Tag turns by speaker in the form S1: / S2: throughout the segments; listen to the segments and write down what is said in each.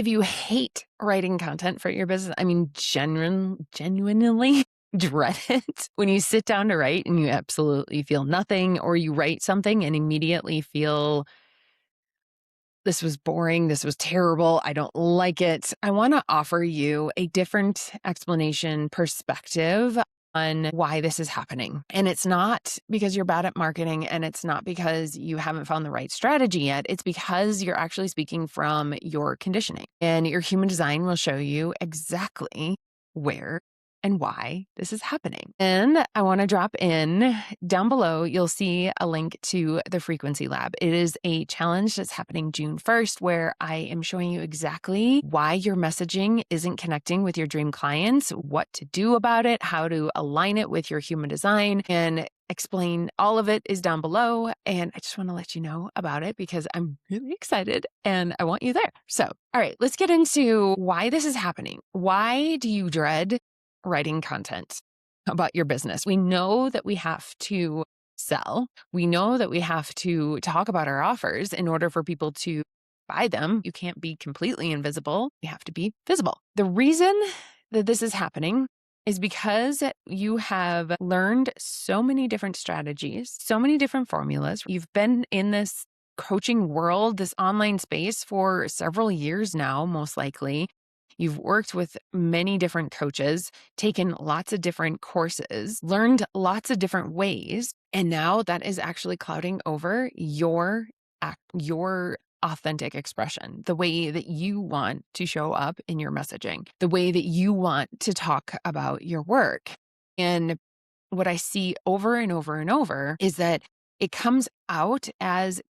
S1: if you hate writing content for your business, I mean, genuinely dread it when you sit down to write and you absolutely feel nothing, or you write something and immediately feel this was boring, this was terrible, I don't like it. I want to offer you a different explanation perspective on why this is happening. And it's not because you're bad at marketing, and it's not because you haven't found the right strategy yet. It's because you're actually speaking from your conditioning, and your human design will show you exactly where and why this is happening. And I want to drop in down below, you'll see a link to the Frequency Lab. It is a challenge that's happening June 1st, where I am showing you exactly why your messaging isn't connecting with your dream clients, what to do about it, how to align it with your human design, and explain all of it is down below. And I just want to let you know about it because I'm really excited and I want you there. So, all right, let's get into why this is happening. Why do you dread writing content about your business? We know that we have to sell. We know that we have to talk about our offers in order for people to buy them. You can't be completely invisible. You have to be visible. The reason that this is happening is because you have learned so many different strategies, so many different formulas. You've been in this coaching world, this online space for several years now, most likely. You've worked with many different coaches, taken lots of different courses, learned lots of different ways, and now that is actually clouding over your authentic expression, the way that you want to show up in your messaging, the way that you want to talk about your work. And what I see over and over and over is that it comes out as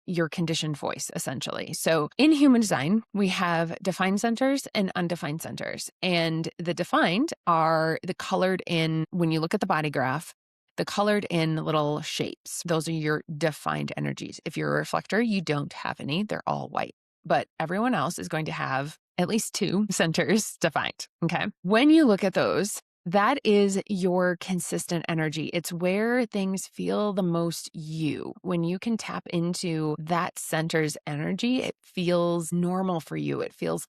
S1: your conditioned voice, essentially. So in human design, we have defined centers and undefined centers. And the defined are the colored in, when you look at the body graph, the colored in little shapes. Those are your defined energies. If you're a reflector, you don't have any. They're all white. But everyone else is going to have at least 2 centers defined. Okay. When you look at those, that is your consistent energy. It's where things feel the most you. When you can tap into that center's energy, it feels normal for you. It feels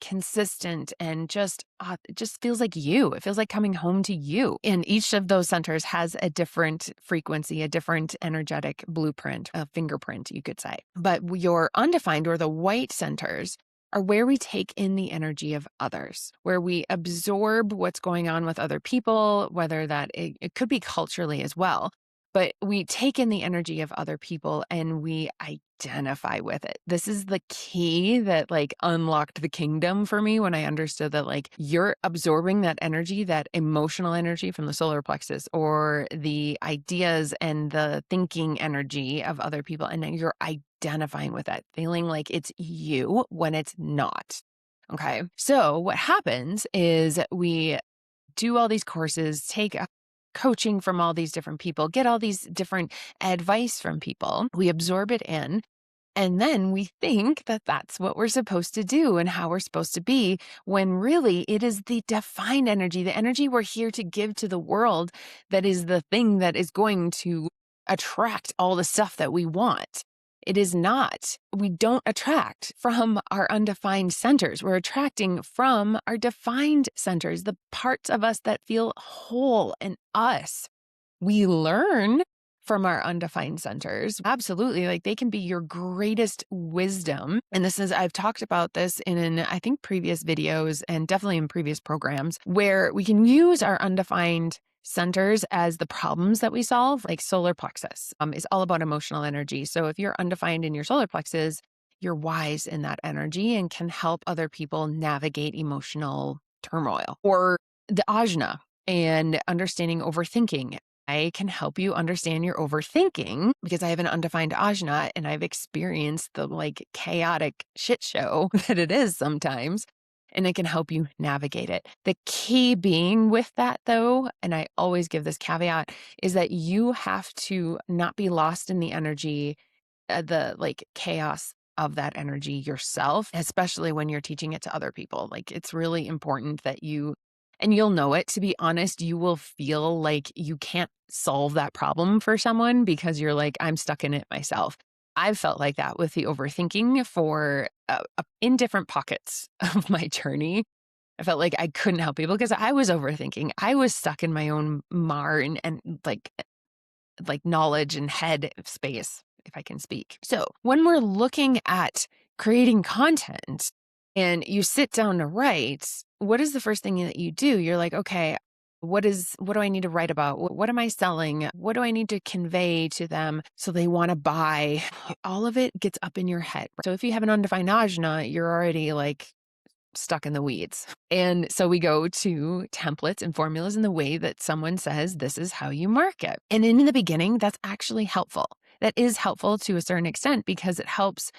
S1: consistent and it just feels like you. It feels like coming home to you. And each of those centers has a different frequency, a different energetic blueprint, a fingerprint, you could say. But your undefined, or the white centers, are where we take in the energy of others, where we absorb what's going on with other people, whether that it could be culturally as well. But we take in the energy of other people and we identify with it. This is the key that unlocked the kingdom for me when I understood that you're absorbing that energy, that emotional energy from the solar plexus, or the ideas and the thinking energy of other people. And then you're identifying with that, feeling like it's you when it's not. Okay. So what happens is we do all these courses, take coaching from all these different people, get all these different advice from people. We absorb it in, and then we think that that's what we're supposed to do and how we're supposed to be, when really it is the defined energy, the energy we're here to give to the world, that is the thing that is going to attract all the stuff that we want. It is not. We don't attract from our undefined centers. We're attracting from our defined centers, the parts of us that feel whole and us. We learn from our undefined centers. Absolutely. They can be your greatest wisdom. And I've talked about this in, I think, previous videos, and definitely in previous programs, where we can use our undefined centers as the problems that we solve. Like solar plexus is all about emotional energy. So if you're undefined in your solar plexus, you're wise in that energy and can help other people navigate emotional turmoil. Or the ajna and understanding overthinking. I can help you understand your overthinking because I have an undefined ajna and I've experienced the chaotic shit show that it is sometimes. And it can help you navigate it. The key being with that, though, and I always give this caveat, is that you have to not be lost in the energy, the chaos of that energy yourself, especially when you're teaching it to other people. It's really important that and you'll know it, to be honest, you will feel like you can't solve that problem for someone because you're I'm stuck in it myself. I've felt like that with the overthinking in different pockets of my journey. I felt like I couldn't help people because I was overthinking. I was stuck in my own and like knowledge and head space, if I can speak. So when we're looking at creating content and you sit down to write, what is the first thing that you do? You're like, okay, what do I need to write about? What am I selling? What do I need to convey to them so they want to buy? All of it gets up in your head. So if you have an undefined ajna, you're already like stuck in the weeds. And so we go to templates and formulas in the way that someone says, this is how you market. And in the beginning, that's actually helpful. That is helpful to a certain extent because it helps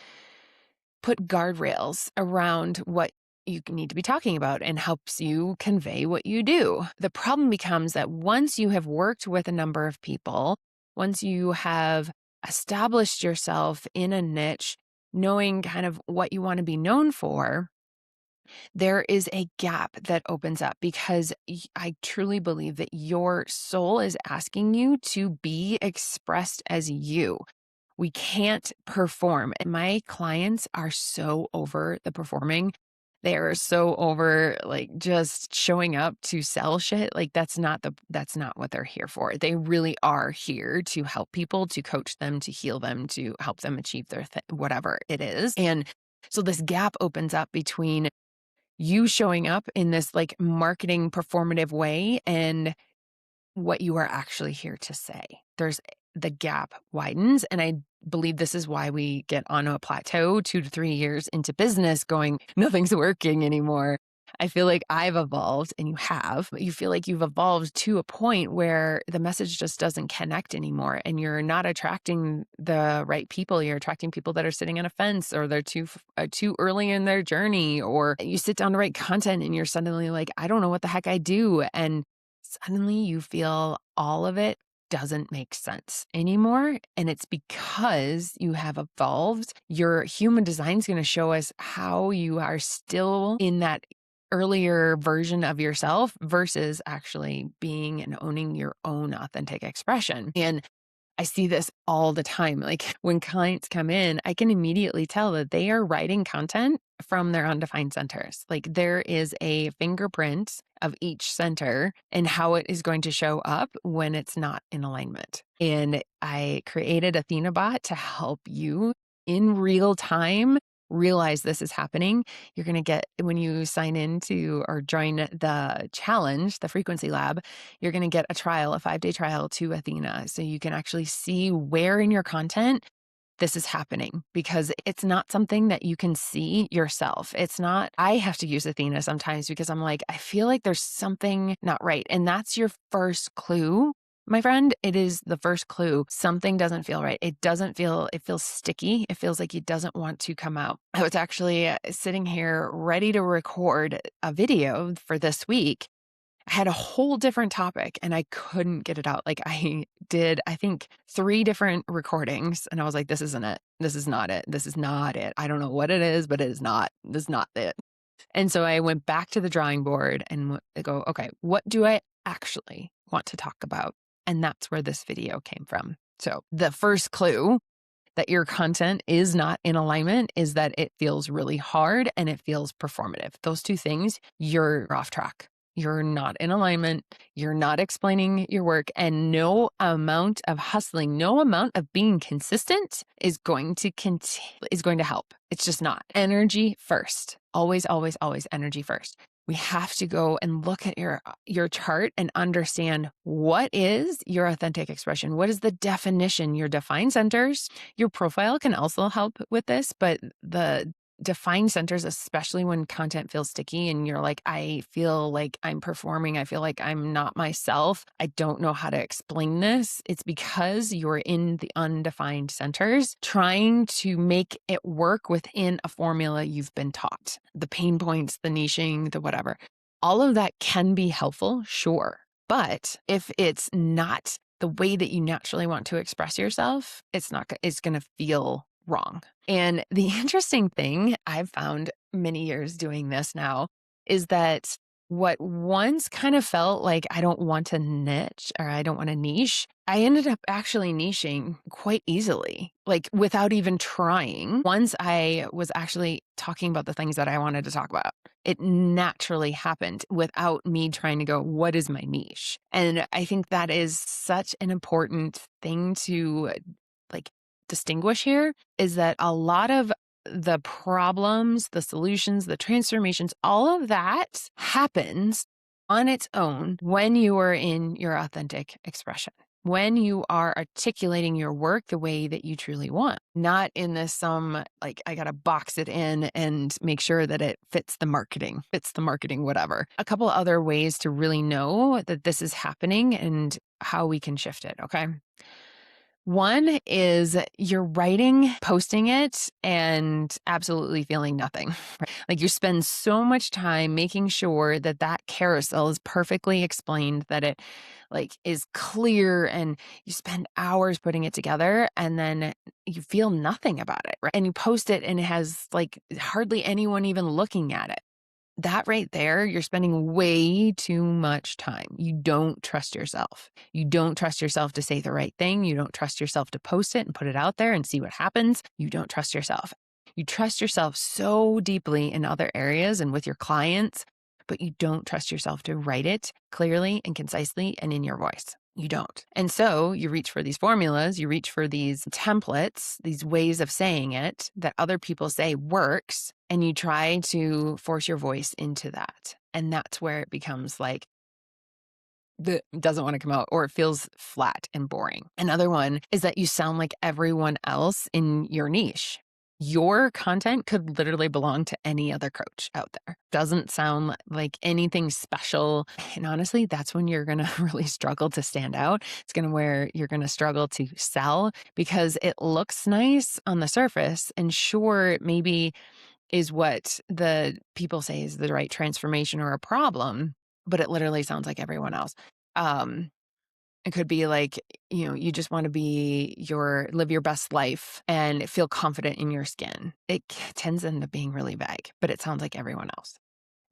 S1: put guardrails around what you need to be talking about and helps you convey what you do. The problem becomes that once you have worked with a number of people, once you have established yourself in a niche, knowing kind of what you want to be known for, there is a gap that opens up because I truly believe that your soul is asking you to be expressed as you. We can't perform. And my clients are so over the performing. They are so over like just showing up to sell shit. Like that's not what they're here for. They really are here to help people, to coach them, to heal them, to help them achieve their whatever it is. And so this gap opens up between you showing up in this like marketing performative way and what you are actually here to say. The gap widens. And I believe this is why we get on a plateau 2 to 3 years into business going, nothing's working anymore. I feel like I've evolved, and you have, but you feel like you've evolved to a point where the message just doesn't connect anymore. And you're not attracting the right people. You're attracting people that are sitting on a fence, or they're too early in their journey, or you sit down to write content and you're suddenly like, I don't know what the heck I do. And suddenly you feel all of it doesn't make sense anymore. And it's because you have evolved. Your human design is going to show us how you are still in that earlier version of yourself versus actually being and owning your own authentic expression. And I see this all the time. Like when clients come in, I can immediately tell that they are writing content from their undefined centers. Like there is a fingerprint of each center and how it is going to show up when it's not in alignment. And I created Athena Bot to help you in real time realize this is happening. You're going to get, when you sign into or join the challenge, the frequency lab, you're going to get a 5-day trial to Athena. So you can actually see where in your content this is happening, because it's not something that you can see yourself. I have to use Athena sometimes because I'm like, I feel like there's something not right. And that's your first clue. My friend, it is the first clue. Something doesn't feel right. It feels sticky. It feels like it doesn't want to come out. I was actually sitting here ready to record a video for this week. I had a whole different topic and I couldn't get it out. Like I did, I think 3 different recordings and I was like, this isn't it. This is not it. This is not it. I don't know what it is, but it is not. This is not it. And so I went back to the drawing board and go, okay, what do I actually want to talk about? And that's where this video came from. So the first clue that your content is not in alignment is that it feels really hard and it feels performative. Those 2 things, you're off track. You're not in alignment. You're not explaining your work, and no amount of hustling, no amount of being consistent is going to help. It's just not. Energy first. Always, always, always energy first. We have to go and look at your chart and understand what is your authentic expression. What is the definition? Your defined centers. Your profile can also help with this, but the defined centers, especially when content feels sticky and you're like, I feel like I'm performing. I feel like I'm not myself. I don't know how to explain this. It's because you're in the undefined centers trying to make it work within a formula you've been taught. The pain points, the niching, the whatever. All of that can be helpful, sure. But if it's not the way that you naturally want to express yourself, it's going to feel wrong. And the interesting thing I've found many years doing this now is that what once kind of felt like I don't want a niche or I don't want a niche, I ended up actually niching quite easily, like without even trying. Once I was actually talking about the things that I wanted to talk about, it naturally happened without me trying to go, what is my niche? And I think that is such an important thing to like distinguish here is that a lot of the problems, the solutions, the transformations, all of that happens on its own when you are in your authentic expression, when you are articulating your work the way that you truly want, not in this like, I got to box it in and make sure that it fits the marketing, whatever. A couple other ways to really know that this is happening and how we can shift it. Okay. One is you're writing, posting it, and absolutely feeling nothing. Right? Like you spend so much time making sure that that carousel is perfectly explained, that it like is clear, and you spend hours putting it together, and then you feel nothing about it, right? And you post it and it has like hardly anyone even looking at it. That right there, you're spending way too much time. You don't trust yourself. You don't trust yourself to say the right thing. You don't trust yourself to post it and put it out there and see what happens. You don't trust yourself. You trust yourself so deeply in other areas and with your clients, but you don't trust yourself to write it clearly and concisely and in your voice. You don't. And so you reach for these formulas, you reach for these templates, these ways of saying it that other people say works, and you try to force your voice into that. And that's where it becomes like, doesn't want to come out, or it feels flat and boring. Another one is that you sound like everyone else in your niche. Your content could literally belong to any other coach out there. Doesn't sound like anything special. And honestly, that's when you're going to really struggle to stand out. It's going to where you're going to struggle to sell because it looks nice on the surface. And sure, it maybe is what the people say is the right transformation or a problem, but it literally sounds like everyone else. Um, it could be like, you just want to live your best life and feel confident in your skin. It tends to end up being really vague, but it sounds like everyone else.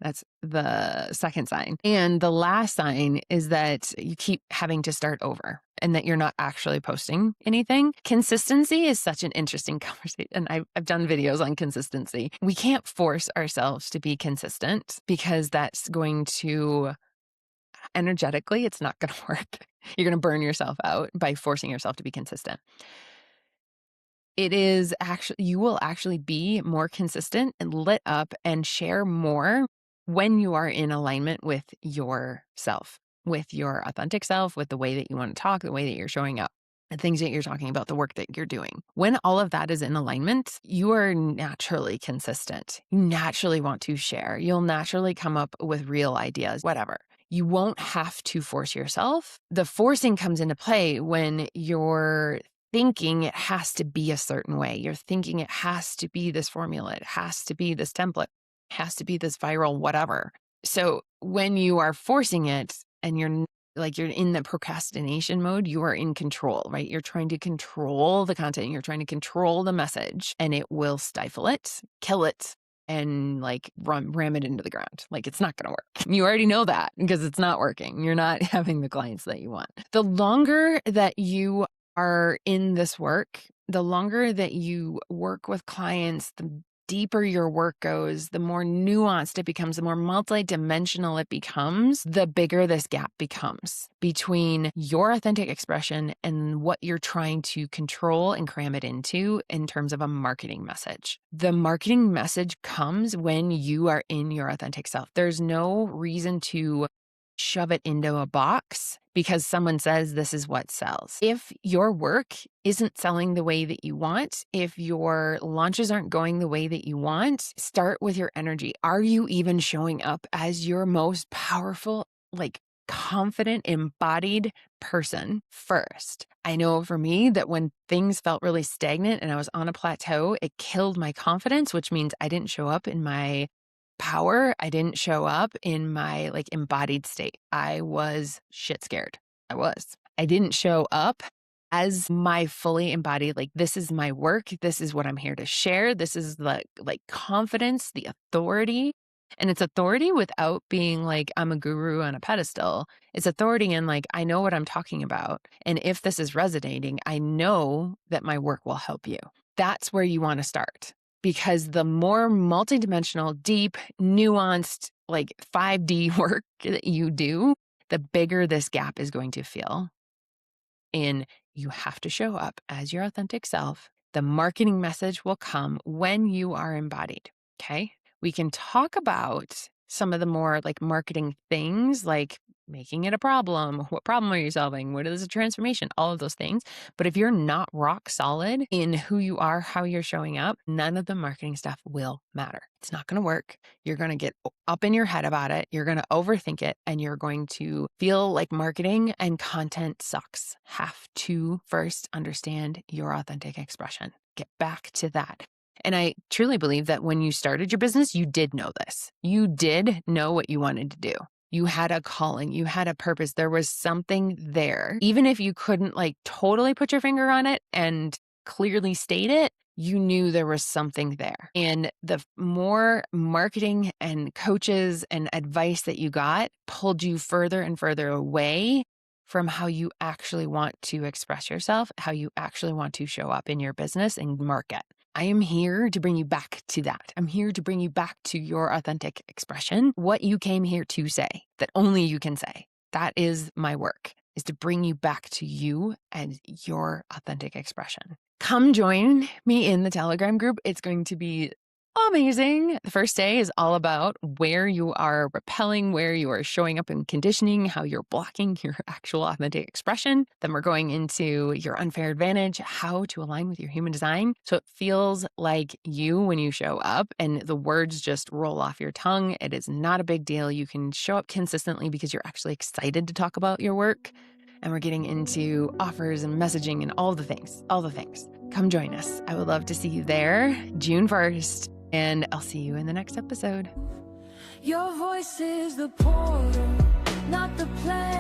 S1: That's the second sign. And the last sign is that you keep having to start over and that you're not actually posting anything. Consistency is such an interesting conversation. And I've done videos on consistency. We can't force ourselves to be consistent because that's going to energetically, it's not going to work. You're going to burn yourself out by forcing yourself to be consistent. You will actually be more consistent and lit up and share more when you are in alignment with yourself, with your authentic self, with the way that you want to talk, the way that you're showing up, the things that you're talking about, the work that you're doing. When all of that is in alignment, you are naturally consistent. You naturally want to share. You'll naturally come up with real ideas, whatever. You won't have to force yourself. The forcing comes into play when you're thinking it has to be a certain way. You're thinking it has to be this formula. It has to be this template. It has to be this viral whatever. So when you are forcing it and you're in the procrastination mode, you are in control, right? You're trying to control the content. You're trying to control the message, and it will stifle it, kill it, and ram it into the ground. Like it's not going to work. You already know that because it's not working. You're not having the clients that you want. The longer that you are in this work, the longer that you work with clients, the deeper your work goes, the more nuanced it becomes, the more multidimensional it becomes, the bigger this gap becomes between your authentic expression and what you're trying to control and cram it into in terms of a marketing message. The marketing message comes when you are in your authentic self. There's no reason to shove it into a box because someone says this is what sells. If your work isn't selling the way that you want, if your launches aren't going the way that you want, start with your energy. Are you even showing up as your most powerful, confident, embodied person first? I know for me that when things felt really stagnant and I was on a plateau, it killed my confidence, which means I didn't show up in my power. I didn't show up in my embodied state. I was shit scared. I didn't show up as my fully embodied, this is my work. This is what I'm here to share. This is the confidence, the authority And it's authority without being like, I'm a guru on a pedestal. It's authority in like, I know what I'm talking about. And if this is resonating, I know that my work will help you. That's where you want to start, because the more multidimensional, deep, nuanced, like 5D work that you do, the bigger this gap is going to feel. And you have to show up as your authentic self. The marketing message will come when you are embodied. Okay. We can talk about some of the more like marketing things, like making it a problem. What problem are you solving? What is a transformation? All of those things. But if you're not rock solid in who you are, how you're showing up, none of the marketing stuff will matter. It's not going to work. You're going to get up in your head about it. You're going to overthink it, and you're going to feel like marketing and content sucks. Have to first understand your authentic expression. Get back to that. And I truly believe that when you started your business, you did know this. You did know what you wanted to do. You had a calling, you had a purpose. There was something there. Even if you couldn't like totally put your finger on it and clearly state it, you knew there was something there. And the more marketing and coaches and advice that you got pulled you further and further away from how you actually want to express yourself, how you actually want to show up in your business and market. I am here to bring you back to that. I'm here to bring you back to your authentic expression, what you came here to say, that only you can say. That is my work, is to bring you back to you and your authentic expression. Come join me in the Telegram group. It's going to be amazing. The first day is all about where you are repelling, where you are showing up and conditioning, how you're blocking your actual authentic expression. Then we're going into your unfair advantage, how to align with your human design. So it feels like you when you show up and the words just roll off your tongue. It is not a big deal. You can show up consistently because you're actually excited to talk about your work. And we're getting into offers and messaging and all the things. Come join us. I would love to see you there June 1st. And I'll see you in the next episode.
S2: Your voice is the portal, not the place.